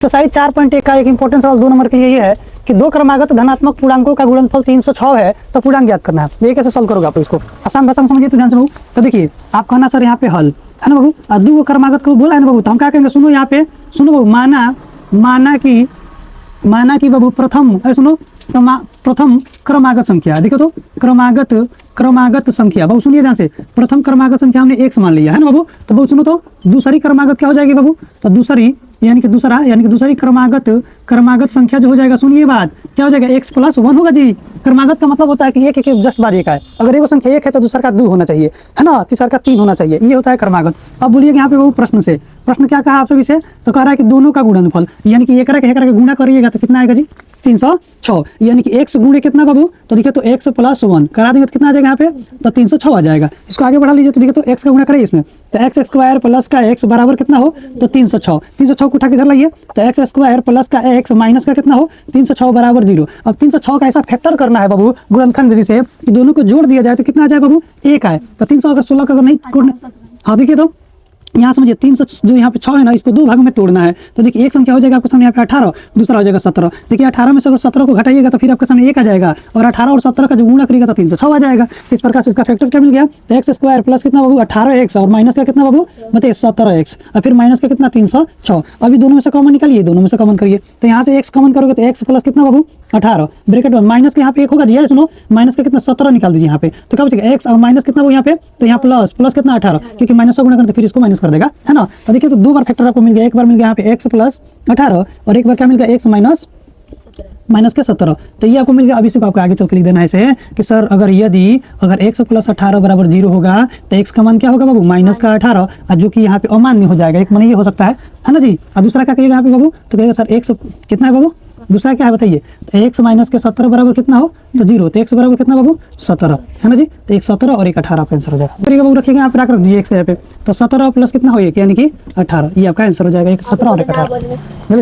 Exercise 4.1 का एक important सवाल 2 नंबर के लिए ये है कि दो क्रमागत धनात्मक पूर्णांकों का गुणनफल 306 है तो पूर्णांक ज्ञात करना है। ये कैसे सॉल्व करोगे आप इसको? आसान भाषा में समझिए तो ध्यान से बाबू। तो देखिए आप कहना सर यहाँ पे हल है ना बाबू, और दो क्रमागत को बोला है ना बाबू, तो हम क्या कहेंगे? सुनो यहाँ पे, सुनो बाबू, माना कि बाबू प्रथम, सुनो तो प्रथम क्रमागत संख्या, देखो तो क्रमागत संख्या बाबू, सुनिए ध्यान से, प्रथम क्रमागत संख्या हमने x मान लिया है ना बाबू। तो बाबू सुनो तो दूसरी क्रमागत क्या हो जाएगी बाबू? तो दूसरी यानी कि दूसरी क्रमागत संख्या जो हो जाएगा, सुनिए बात, क्या हो जाएगा? x+1 होगा जी। क्रमागत का मतलब होता है कि एक जस्ट बाद एक है। अगर एक संख्या 1 है तो दूसरा का 2 होना चाहिए, है ना, तीसरा का 3 होना चाहिए, ये होता है क्रमागत। अब बोलिए यहाँ पे बाबू प्रश्न क्या कहा आपसे विषय? तो कह रहा है कि दोनों का गुणनफल, यानी कि एक के गुणा करिएगा तो कितना आएगा जी? 306, यानी कि x गुणे कितना बाबू? तो देखिए तो x+1 करा देंगे तो कितना आ जाएगा यहाँ पे? तो 306 आ जाएगा। इसको आगे बढ़ा लीजिए तो देखिए तो x का गुणा करिए इसमें, तो x² प्लस का x बराबर कितना हो? तो 306। 306 को उठा के इधर लाइए तो x² प्लस का x माइनस का कितना हो? 306 बराबर 0। अब 306 का ऐसा फैक्टर करना है बाबू गुणनखंड विधि से कि दोनों को जोड़ दिया जाए तो कितना आ जाए बाबू? 1 आए। तो 300 अगर 16 का अगर नहीं, हाँ देखिए तो यहाँ समझिए 300 जो यहाँ पे 6 है ना, इसको दो भागों में तोड़ना है। तो देखिए एक संख्या हो जाएगा आपके सामने यहाँ पे 18, दूसरा हो जाएगा 17। देखिए 18 में से अगर 17 को घटाइएगा तो फिर आपके सामने 1 आ जाएगा, और 18 और 17 का जो गुणा करिएगा तो 306 आ जाएगा। इस प्रकार से इसका फैक्टर क्या मिल गया? तो x² प्लस कितना बाबू? 18x, और माइनस का कितना बाबू? बताइए 17x, और फिर माइनस का कितना? 306। अभी दोनों में से कॉमन निकालिए, दोनों में से कॉमन करिए तो यहाँ से x कॉमन करोगे तो x प्लस कितना बाबू? 18 ब्रैकेट में माइनस के यहाँ पे 1 होगा जी, सुनो, माइनस का कितना? 17 निकाल दीजिए यहाँ पे, तो क्या बचेगा? x और माइनस कितना वो यहाँ पे? तो यहाँ प्लस कितना? 18, क्योंकि माइनस का गुणा करते फिर इसको माइनस कर देगा, है ना। तो देखिए तो दो बार फैक्टर आपको मिल गया, एक बार मिल गया यहाँ पे x+18 और एक बार क्या मिल गया? x माइनस के 17। तो ये आपको मिल गया। अब इसी को आपको आगे चल के लिख देना है ऐसे कि सर अगर x+18 बराबर 0 होगा तो x का मान क्या होगा बाबू? -18, और जो कि यहाँ पे अमान्य हो जाएगा, एक मान ये हो सकता है ना जी। और दूसरा क्या कहिएगा यहाँ पे बाबू? तो कहिएगा सर x कितना है बाबू? दूसरा क्या है बताइए? तो x - के 17 बराबर कितना हो? तो 0। तो x बराबर कितना बाबू? 17, है ना जी। तो एक 17 और एक 18 आपका आंसर हो जाएगा। फिर बाबू रखिएगा यहाँ पे, रख दीजिए x यहाँ पे, तो 17 प्लस कितना हो, यानी कि 18, ये आपका आंसर हो जाएगा। एक 17 और एक 18।